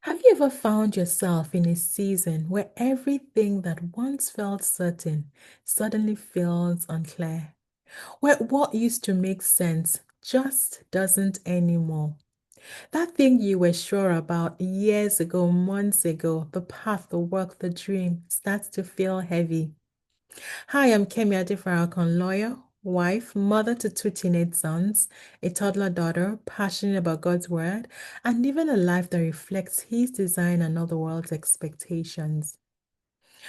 Have you ever found yourself in a season where everything that once felt certain suddenly feels unclear? Where what used to make sense just doesn't anymore? That thing you were sure about years ago, months ago, the path, the work, the dream starts to feel heavy. Hi, I'm Kemi Adefarakan, lawyer, wife, mother to two teenage sons, a toddler daughter, passionate about God's word, and living a life that reflects His design and not the world's expectations.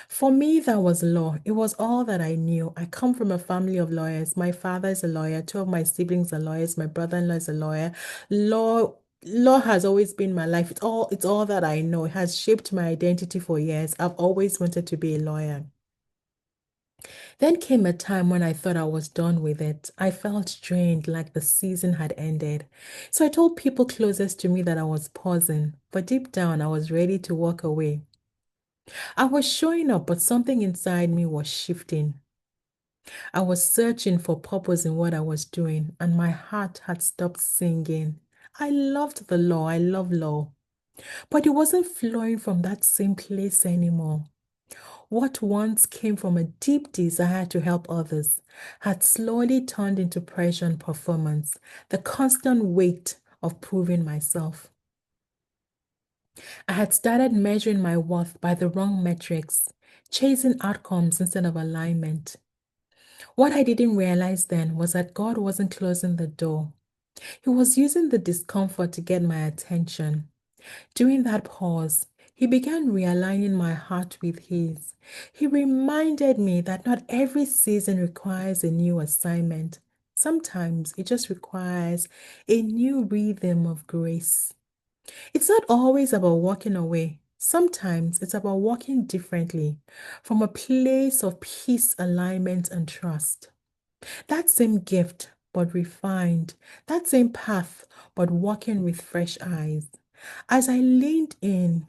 For me, that was law. It was all that I knew. I come from a family of lawyers. My father is a lawyer. Two of my siblings are lawyers. My brother-in-law is a lawyer. Law has always been my life. It's all that I know. It has shaped my identity for years. I've always wanted to be a lawyer. Then came a time when I thought I was done with it. I felt drained, like the season had ended. So I told people closest to me that I was pausing, but deep down I was ready to walk away. I was showing up, but something inside me was shifting. I was searching for purpose in what I was doing, and my heart had stopped singing. I loved the law, I love law, but it wasn't flowing from that same place anymore. What once came from a deep desire to help others had slowly turned into pressure and performance, the constant weight of proving myself. I had started measuring my worth by the wrong metrics, chasing outcomes instead of alignment. What I didn't realize then was that God wasn't closing the door. He was using the discomfort to get my attention. During that pause, he began realigning my heart with his. He reminded me that not every season requires a new assignment. Sometimes it just requires a new rhythm of grace. It's not always about walking away. Sometimes it's about walking differently from a place of peace, alignment, and trust. That same gift, but refined. That same path, but walking with fresh eyes. As I leaned in,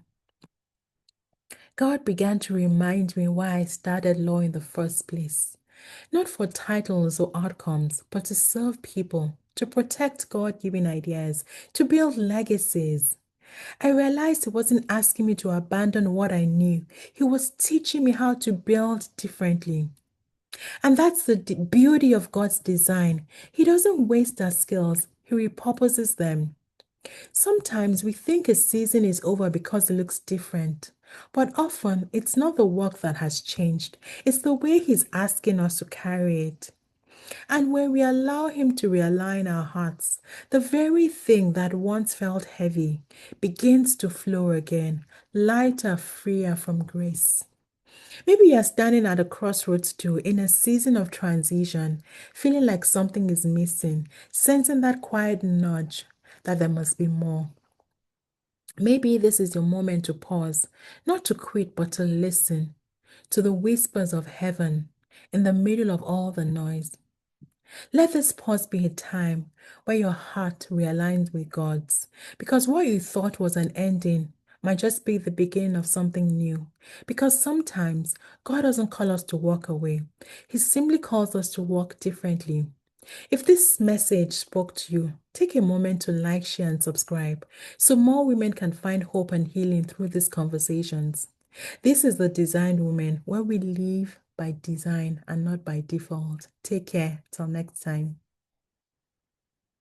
God began to remind me why I started law in the first place. Not for titles or outcomes, but to serve people, to protect God given ideas, to build legacies. I realized He wasn't asking me to abandon what I knew, He was teaching me how to build differently. And that's the beauty of God's design. He doesn't waste our skills, He repurposes them. Sometimes we think a season is over because it looks different, but often it's not the work that has changed, it's the way He's asking us to carry it. And when we allow Him to realign our hearts, the very thing that once felt heavy begins to flow again, lighter, freer from grace. Maybe you're standing at a crossroads too, in a season of transition, feeling like something is missing, sensing that quiet nudge that there must be more. Maybe this is your moment to pause, not to quit, but to listen to the whispers of heaven in the middle of all the noise. Let this pause be a time where your heart realigns with God's, because what you thought was an ending might just be the beginning of something new. Because sometimes God doesn't call us to walk away, He simply calls us to walk differently. If this message spoke to you, take a moment to like, share, and subscribe so more women can find hope and healing through these conversations. This is the Designed Woman, where we live by design and not by default. Take care. Till next time.